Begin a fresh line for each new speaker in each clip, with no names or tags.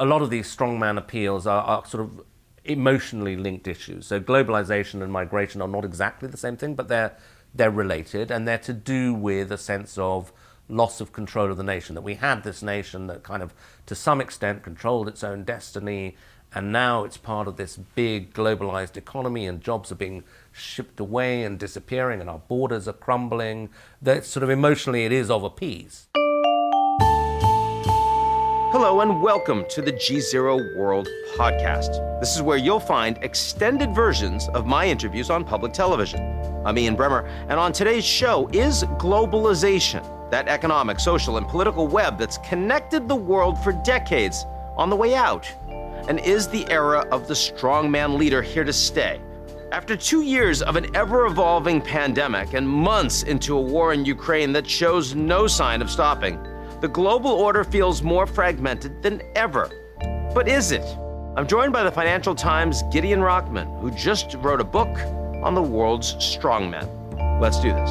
a lot of these strongman appeals are sort of emotionally linked issues. So globalization and migration are not exactly the same thing, but they're related, and they're to do with a sense of loss of control of the nation, that we had this nation that kind of, to some extent, controlled its own destiny, and now it's part of this big globalized economy, and jobs are being shipped away and disappearing, and our borders are crumbling. That sort of emotionally it is of a piece.
Hello and welcome to the GZERO World Podcast. This is where you'll find extended versions of my interviews on public television. I'm Ian Bremmer, and on today's show is Globalization, that economic, social, and political web that's connected the world for decades, on the way out. And is the era of the strongman leader here to stay? After 2 years of an ever-evolving pandemic and months into a war in Ukraine that shows no sign of stopping, the global order feels more fragmented than ever. But is it? I'm joined by the Financial Times' Gideon Rachman, who just wrote a book on the world's strongmen. Let's do this.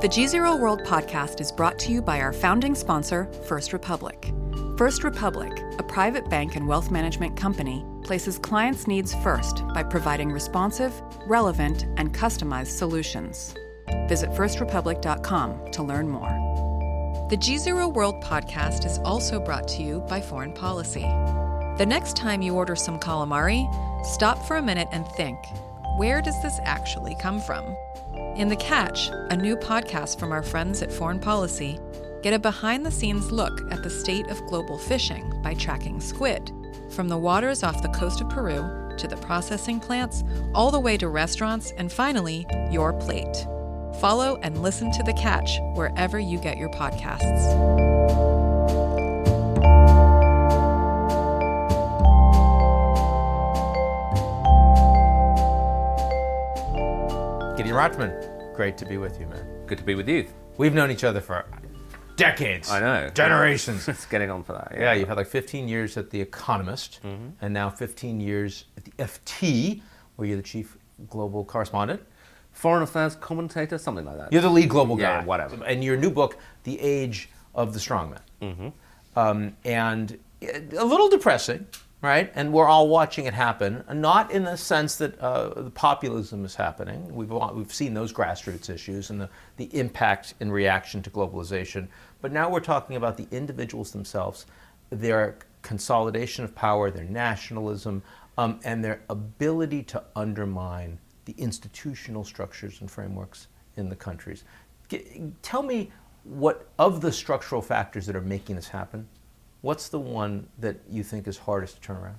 The GZERO World Podcast is brought to you by our founding sponsor, First Republic. First Republic, a private bank and wealth management company, places clients' needs first by providing responsive, relevant, and customized solutions. Visit firstrepublic.com to learn more. The GZERO World Podcast is also brought to you by Foreign Policy. The next time you order some calamari, stop for a minute and think, where does this actually come from? In The Catch, a new podcast from our friends at Foreign Policy, get a behind-the-scenes look at the state of global fishing by tracking squid, from the waters off the coast of Peru to the processing plants, all the way to restaurants, and finally, your plate. Follow and listen to The Catch wherever you get your podcasts.
Gideon Rachman, great to be with you, man.
Good to be with you.
We've known each other for decades.
I know.
Generations.
It's getting on for that.
Yeah, you've had like 15 years at The Economist, and now 15 years at the FT, where you're the chief global correspondent.
Foreign affairs commentator, something like that.
You're the lead global guy.
Yeah, whatever.
And your new book, The Age of the Strongman. And a little depressing, right? And we're all watching it happen, not in the sense that the populism is happening. We've seen those grassroots issues and the impact in reaction to globalization. But now we're talking about the individuals themselves, their consolidation of power, their nationalism, and their ability to undermine the institutional structures and frameworks in the countries. Tell me, what of the structural factors that are making this happen, what's the one that you think is hardest to turn around?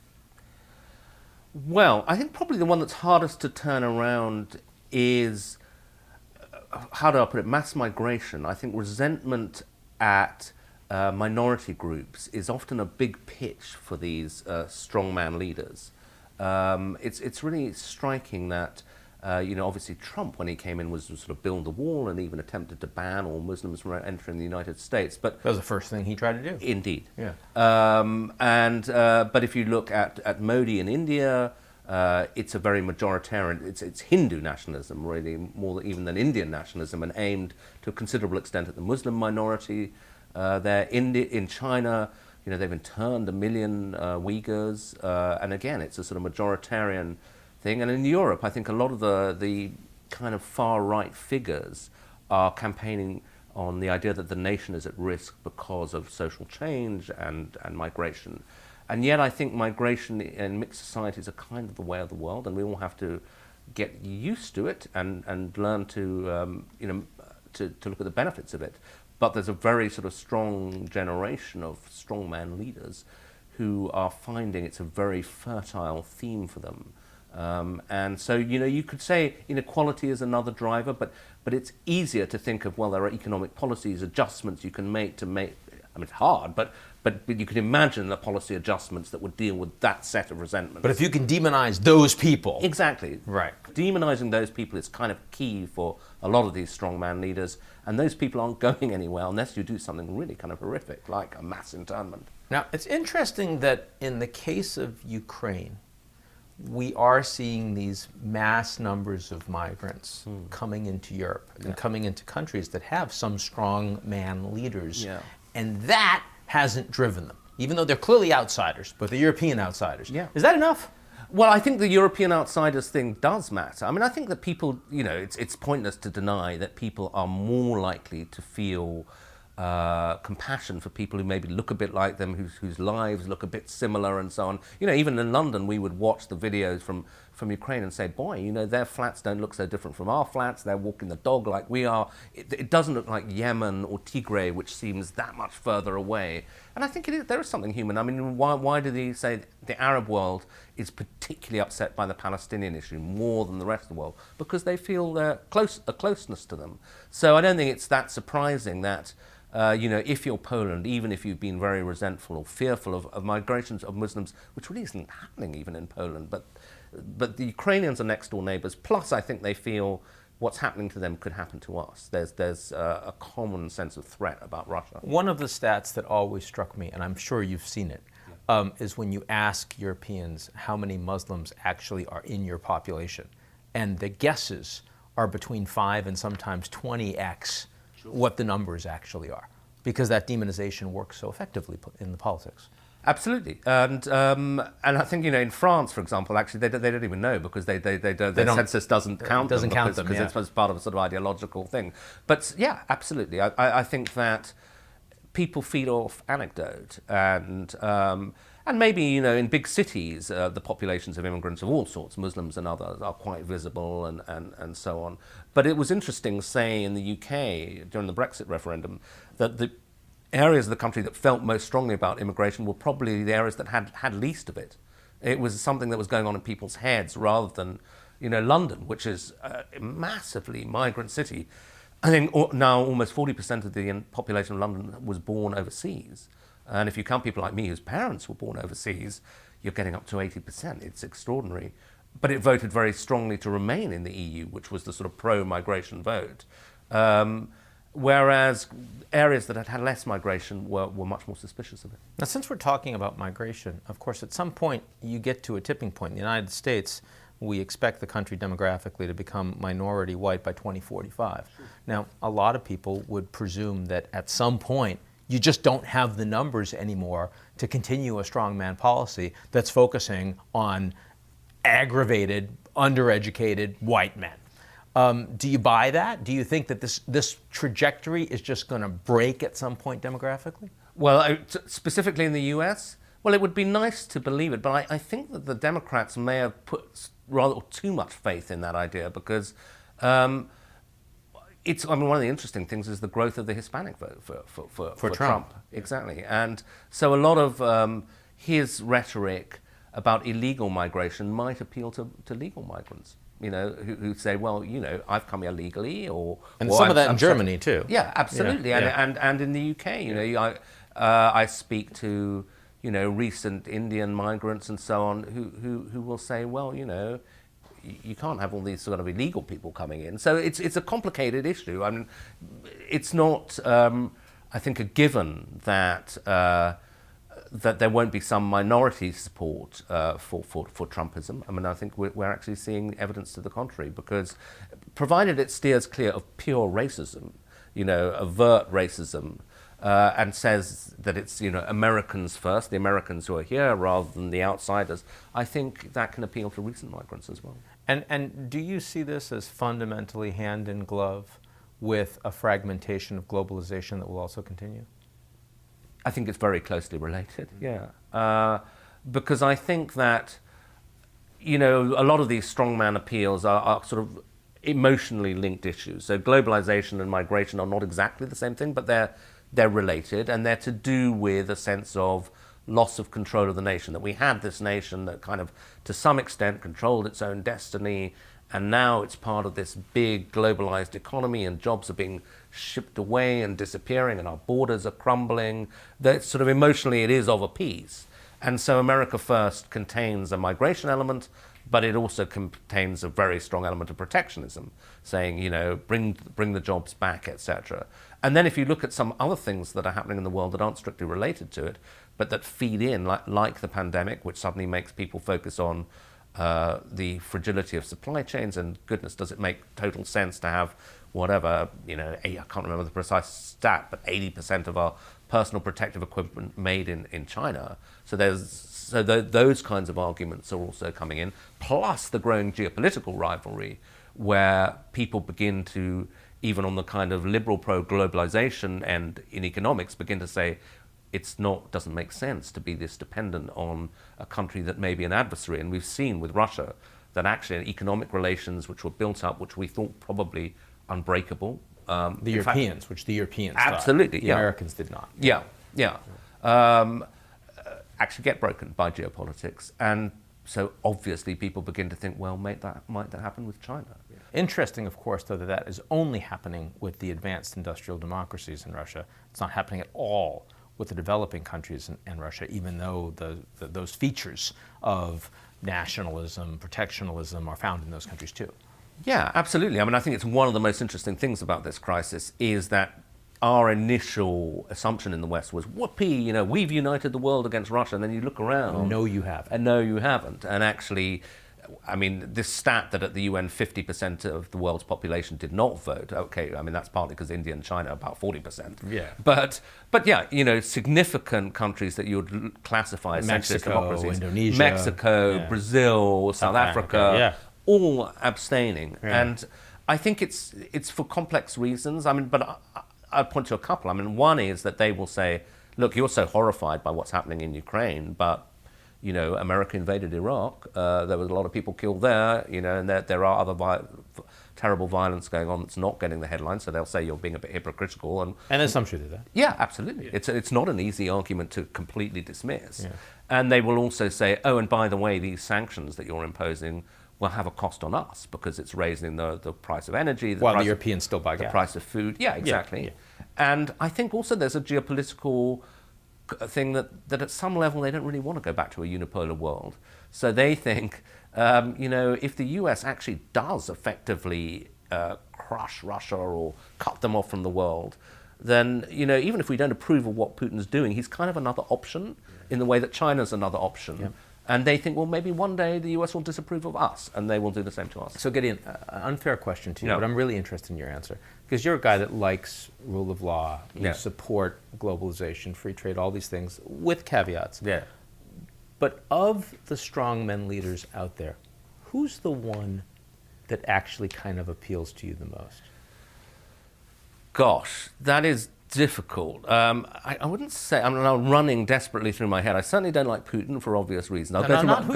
Well, I think probably the one that's hardest to turn around is, how do I put it, mass migration. I think resentment at minority groups is often a big pitch for these strongman leaders. It's really striking that, obviously Trump, when he came in, was sort of build the wall and even attempted to ban all Muslims from entering the United States. But
that was the first thing he tried to do.
Indeed.
Yeah.
But if you look at Modi in India, it's a very majoritarian. It's Hindu nationalism, really, more even than Indian nationalism, and aimed to a considerable extent at the Muslim minority there. In China, they've interned 1 million Uyghurs, and again, it's a sort of majoritarian thing. And in Europe, I think a lot of the kind of far-right figures are campaigning on the idea that the nation is at risk because of social change and migration. And yet I think migration in mixed societies are kind of the way of the world, and we all have to get used to it and learn to look at the benefits of it. But there's a very sort of strong generation of strongman leaders who are finding it's a very fertile theme for them. And so, you could say inequality is another driver, but it's easier to think of, well, there are economic policies, adjustments you can make, it's hard, but you can imagine the policy adjustments that would deal with that set of resentments.
But if you can demonize those people.
Exactly.
Right.
Demonizing those people is kind of key for a lot of these strongman leaders, and those people aren't going anywhere unless you do something really kind of horrific, like a mass internment.
Now, it's interesting that in the case of Ukraine, we are seeing these mass numbers of migrants coming into Europe and coming into countries that have some strong man leaders.
Yeah.
And that hasn't driven them, even though they're clearly outsiders, but they're European outsiders.
Yeah.
Is that enough?
Well, I think the European outsiders thing does matter. I mean, I think that people, it's pointless to deny that people are more likely to feel compassion for people who maybe look a bit like them, whose lives look a bit similar and so on. Even in London, we would watch the videos from Ukraine and say, boy, their flats don't look so different from our flats. They're walking the dog like we are. It doesn't look like Yemen or Tigray, which seems that much further away. And I think there is something human. I mean, why do they say the Arab world is particularly upset by the Palestinian issue more than the rest of the world? Because they feel a closeness to them. So I don't think it's that surprising that if you're Poland, even if you've been very resentful or fearful of migrations of Muslims, which really isn't happening even in Poland, but the Ukrainians are next door neighbors. Plus, I think they feel what's happening to them could happen to us. There's a common sense of threat about Russia.
One of the stats that always struck me, and I'm sure you've seen it, is when you ask Europeans how many Muslims actually are in your population, and the guesses are between 5 and sometimes 20x what the numbers actually are, because that demonization works so effectively in the politics.
Absolutely, and I think in France, for example, actually they don't even know because their census doesn't count them because it's part of a sort of ideological thing. But yeah, absolutely, I think that people feed off anecdote and maybe in big cities the populations of immigrants of all sorts, Muslims and others, are quite visible and so on. But it was interesting, say in the UK during the Brexit referendum, that the areas of the country that felt most strongly about immigration were probably the areas that had least of it. It was something that was going on in people's heads rather than, London, which is a massively migrant city. I think now almost 40% of the population of London was born overseas. And if you count people like me whose parents were born overseas, you're getting up to 80%. It's extraordinary. But it voted very strongly to remain in the EU, which was the sort of pro-migration vote. Whereas areas that had less migration were much more suspicious of it.
Now, since we're talking about migration, of course, at some point you get to a tipping point. In the United States, we expect the country demographically to become minority white by 2045. Sure. Now, a lot of people would presume that at some point you just don't have the numbers anymore to continue a strongman policy that's focusing on aggravated, undereducated white men. Do you buy that? Do you think that this trajectory is just going to break at some point demographically?
Well, specifically in the US, well, it would be nice to believe it, but I think that the Democrats may have put rather too much faith in that idea because one of the interesting things is the growth of the Hispanic vote for Trump. Exactly. And so a lot of his rhetoric about illegal migration might appeal to legal migrants. Who say, well, I've come here legally,
and some of that in Germany too.
Yeah, absolutely, yeah. And in the UK, I speak to recent Indian migrants and so on who will say, well, you can't have all these sort of illegal people coming in. So it's a complicated issue. I mean, it's not, I think, a given that there won't be some minority support for Trumpism. I mean, I think we're actually seeing evidence to the contrary, because provided it steers clear of pure racism, overt racism, and says that it's Americans first, the Americans who are here, rather than the outsiders, I think that can appeal to recent migrants as well.
And do you see this as fundamentally hand in glove with a fragmentation of globalization that will also continue?
I think it's very closely related, yeah. Because I think that, a lot of these strongman appeals are sort of emotionally linked issues. So globalization and migration are not exactly the same thing, but they're related, and they're to do with a sense of loss of control of the nation, that we had this nation that kind of, to some extent, controlled its own destiny, and now it's part of this big globalized economy, and jobs are being shipped away and disappearing, and our borders are crumbling. That sort of emotionally it is of a piece. And so America First contains a migration element, but it also contains a very strong element of protectionism, saying, bring the jobs back, etc. And then if you look at some other things that are happening in the world that aren't strictly related to it, but that feed in, like the pandemic, which suddenly makes people focus on the fragility of supply chains, and goodness, does it make total sense to have whatever, I can't remember the precise stat, but 80% of our personal protective equipment made in China. So those kinds of arguments are also coming in, plus the growing geopolitical rivalry, where people begin to, even on the kind of liberal pro-globalization and in economics, begin to say, doesn't make sense to be this dependent on a country that may be an adversary. And we've seen with Russia that actually economic relations which were built up, which we thought probably unbreakable.
The Europeans
absolutely,
thought. The Americans did not.
Actually get broken by geopolitics. And so obviously people begin to think, well, might that happen with China?
Interesting, of course, though, that is only happening with the advanced industrial democracies in Russia. It's not happening at all with the developing countries in Russia, even though those features of nationalism, protectionism are found in those countries too.
Yeah, absolutely. I mean, I think it's one of the most interesting things about this crisis is that our initial assumption in the West was, whoopee, we've united the world against Russia. And then you look around.
No, you haven't.
And no, you haven't. And actually, I mean, this stat that at the UN 50% of the world's population did not vote, okay, I mean, that's partly because India and China are about 40%.
Yeah.
But yeah, significant countries that you would classify as centrist democracies.
Indonesia.
Mexico, Brazil, South Africa, all abstaining.
Yeah.
And I think it's for complex reasons. I mean, but I'll point to a couple. I mean, one is that they will say, look, you're so horrified by what's happening in Ukraine, but America invaded Iraq. There was a lot of people killed there, and there are other terrible violence going on that's not getting the headlines. So they'll say you're being a bit hypocritical. And
there's some truth to that.
Yeah, absolutely. Yeah. It's not an easy argument to completely dismiss.
Yeah.
And they will also say, oh, and by the way, these sanctions that you're imposing will have a cost on us because it's raising the price of energy.
While the Europeans still buy gas.
The price of food. Yeah, exactly. Yeah. And I think also there's a geopolitical thing that at some level they don't really want to go back to a unipolar world. So they think, if the US actually does effectively crush Russia or cut them off from the world, then, even if we don't approve of what Putin's doing, he's kind of another option in the way that China's another option. Yeah. And they think, well, maybe one day the US will disapprove of us, and they will do the same to us.
So, Gideon, an unfair question to you, but I'm really interested in your answer. Because you're a guy that likes rule of law, you support globalization, free trade, all these things, with caveats.
Yeah.
But of the strongmen leaders out there, who's the one that actually kind of appeals to you the most?
Gosh, that is difficult. I wouldn't say, I'm now running desperately through my head. I certainly don't like Putin for obvious reasons. Come on.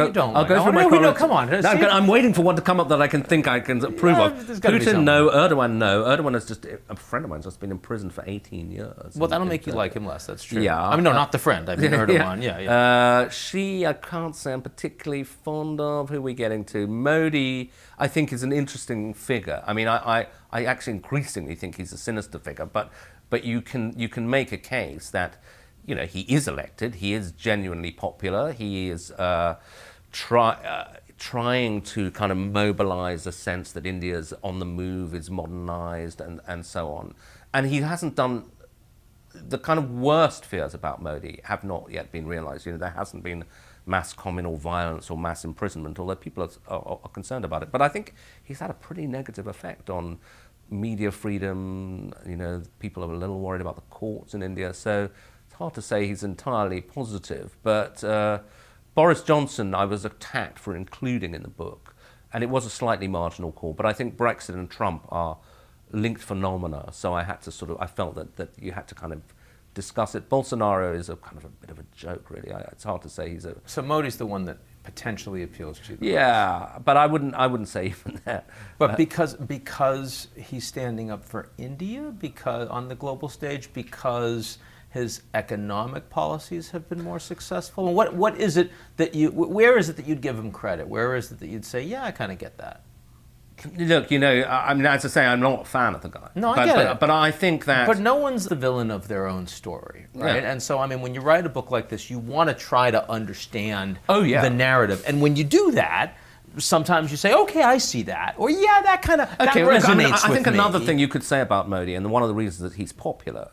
I'm waiting for one to come up that I can think I can approve of. Putin, no. Erdogan, no. Erdogan is just a friend of mine, just been in prison for 18 years.
Well, that'll make you like him less, that's true.
Yeah.
I mean, no, not the friend. I mean, Erdogan,
She, I can't say I'm particularly fond of. Who are we getting to? Modi, I think, is an interesting figure. I mean, I actually increasingly think he's a sinister figure, but you can make a case that, he is elected, he is genuinely popular, he is trying to kind of mobilize a sense that India's on the move, is modernized, and so on. And he hasn't done, the kind of worst fears about Modi have not yet been realized. There hasn't been mass communal violence or mass imprisonment, although people are concerned about it. But I think he's had a pretty negative effect on media freedom. People are a little worried about the courts in India, so it's hard to say he's entirely positive. But Boris Johnson, I was attacked for including in the book, and it was a slightly marginal call, but I think Brexit and Trump are linked phenomena, so I had to I felt that you had to kind of discuss it. Bolsonaro is a kind of a bit of a joke, really. It's hard to say
So Modi's the one that potentially appeals to you.
Yeah, but I wouldn't say even that.
But because he's standing up for India, because on the global stage, because his economic policies have been more successful. And what is it that where is it that you'd give him credit? Where is it that you'd say, yeah, I kind of get that?
Look, I mean, as I say, I'm not a fan of the guy.
No, I get it.
But I think that...
But no one's the villain of their own story, right? Yeah. And so, I mean, when you write a book like this, you want to try to understand the narrative. And when you do that, sometimes you say, okay, I see that. Or, yeah, that kind of that resonates with me.
I think another thing you could say about Modi, and one of the reasons that he's popular,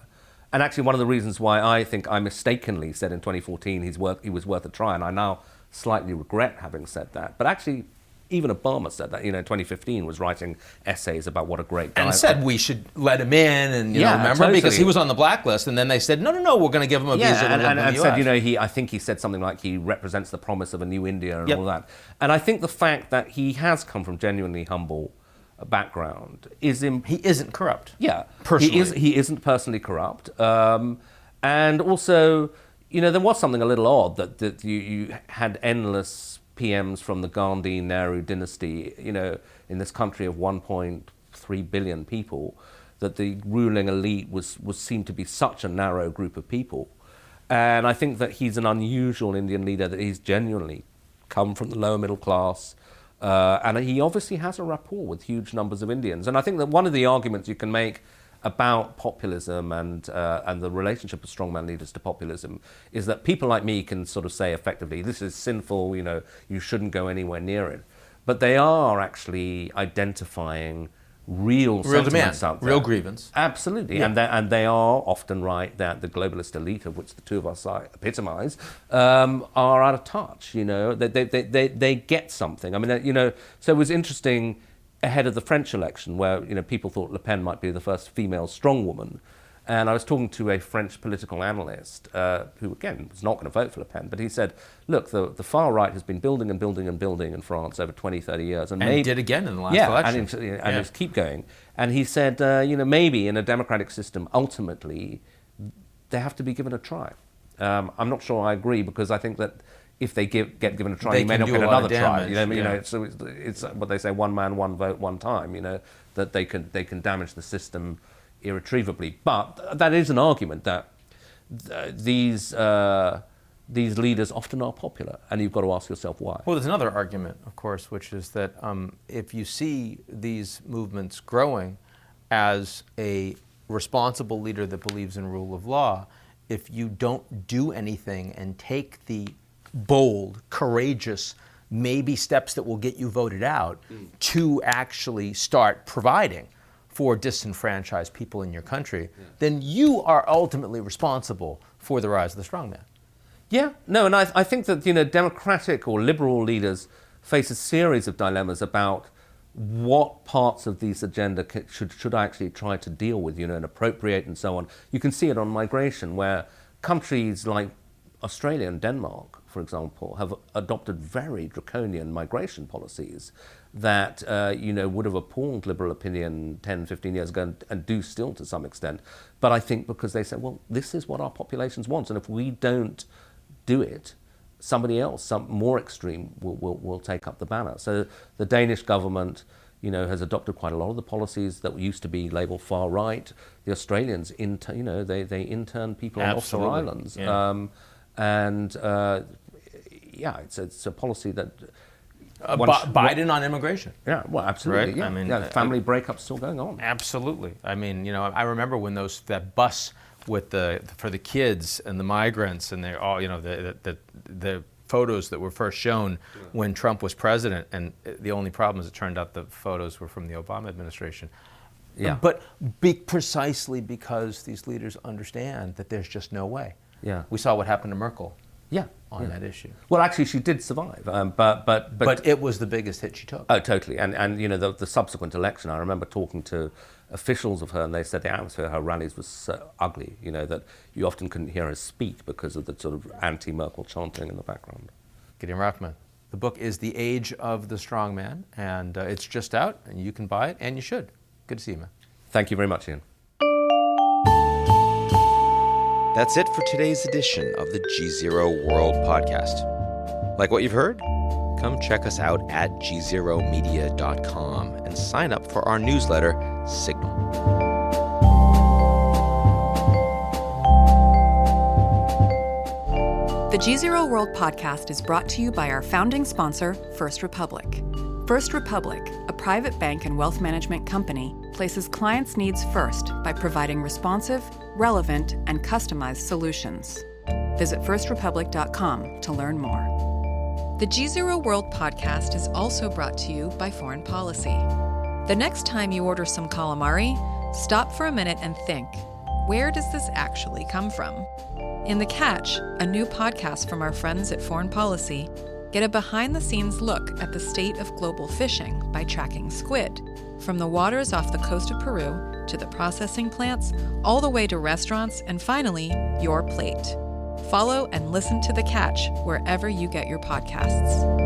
and actually one of the reasons why I think I mistakenly said in 2014 he was worth a try, and I now slightly regret having said that. But actually, even Obama said that, 2015 was writing essays about what a great guy.
And said we should let him in, and remember,
totally.
because he was on the blacklist, and then they said, no, we're going to give him a visa.
And said, I think he said something like he represents the promise of a new India and all that. And I think the fact that he has come from genuinely humble background is
he isn't corrupt.
Yeah,
personally.
He isn't personally corrupt, and also, there was something a little odd that you had endless PMs from the Gandhi Nehru dynasty, in this country of 1.3 billion people, that the ruling elite was seemed to be such a narrow group of people. And I think that he's an unusual Indian leader, that he's genuinely come from the lower middle class, and he obviously has a rapport with huge numbers of Indians. And I think that one of the arguments you can make about populism and the relationship of strongman leaders to populism is that people like me can sort of say effectively, this is sinful, you shouldn't go anywhere near it. But they are actually identifying real sentiments out there.
Real grievance.
Absolutely.
Yeah.
And they are often right that the globalist elite, of which the two of us epitomize, are out of touch. They get something. I mean, so it was interesting ahead of the French election, where people thought Le Pen might be the first female strongwoman, and I was talking to a French political analyst who, again, was not going to vote for Le Pen, but he said, look, the far right has been building and building and building in France over 20, 30 years. And maybe,
did again in the last election.
And just keep going. And he said, maybe in a democratic system, ultimately, they have to be given a try. I'm not sure I agree, because I think that if they get given a try, you may not get another try. So it's what they say: one man, one vote, one time. That they can damage the system irretrievably. But that is an argument that these leaders often are popular, and you've got to ask yourself why.
Well, there's another argument, of course, which is that if you see these movements growing as a responsible leader that believes in rule of law, if you don't do anything and take the bold, courageous, maybe steps that will get you voted out to actually start providing for disenfranchised people in your country, then you are ultimately responsible for the rise of the strongman.
Yeah, no, and I think that democratic or liberal leaders face a series of dilemmas about what parts of these agenda should actually try to deal with, and appropriate and so on. You can see it on migration, where countries like Australia and Denmark, for example, have adopted very draconian migration policies that would have appalled liberal opinion 10, 15 years ago, and do still to some extent. But I think because they say, well, this is what our populations want, and if we don't do it, somebody else, some more extreme, will take up the banner. So the Danish government, has adopted quite a lot of the policies that used to be labelled far right. The Australians, they intern people on offshore islands.
Yeah.
It's a policy that
Biden on immigration.
Yeah, well, absolutely.
Right?
Yeah.
I mean,
family breakups still going on.
Absolutely. I mean, I remember when that bus with for the kids and the migrants, and they're all, the photos that were first shown when Trump was president, and the only problem is it turned out the photos were from the Obama administration.
Yeah.
But precisely because these leaders understand that there's just no way.
Yeah.
We saw what happened to Merkel.
On
that issue.
Well, actually, she did survive, but
it was the biggest hit she took.
Oh, totally. And the subsequent election, I remember talking to officials of her, and they said the atmosphere at her rallies was so ugly, that you often couldn't hear her speak because of the sort of anti-Merkel chanting in the background.
Gideon Rachman. The book is The Age of the Strongman, and it's just out, and you can buy it, and you should. Good to see you, man.
Thank you very much, Ian.
That's it for today's edition of the GZERO World Podcast. Like what you've heard? Come check us out at gzeromedia.com and sign up for our newsletter, Signal.
The GZERO World Podcast is brought to you by our founding sponsor, First Republic. First Republic, a private bank and wealth management company, places clients' needs first by providing responsive, relevant, and customized solutions. Visit firstrepublic.com to learn more. The GZERO World Podcast is also brought to you by Foreign Policy. The next time you order some calamari, stop for a minute and think, where does this actually come from? In The Catch, a new podcast from our friends at Foreign Policy, Get a behind-the-scenes look at the state of global fishing by tracking squid, from the waters off the coast of Peru to the processing plants, all the way to restaurants, and finally, your plate. Follow and listen to The Catch wherever you get your podcasts.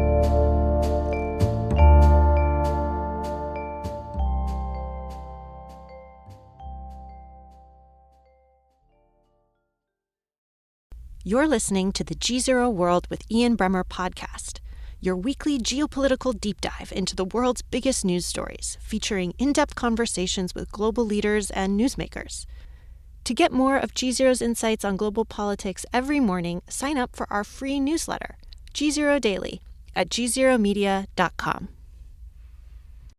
You're listening to the GZERO World with Ian Bremmer podcast, your weekly geopolitical deep dive into the world's biggest news stories, featuring in-depth conversations with global leaders and newsmakers. To get more of GZERO's insights on global politics every morning, sign up for our free newsletter, GZERO Daily, at gzeromedia.com.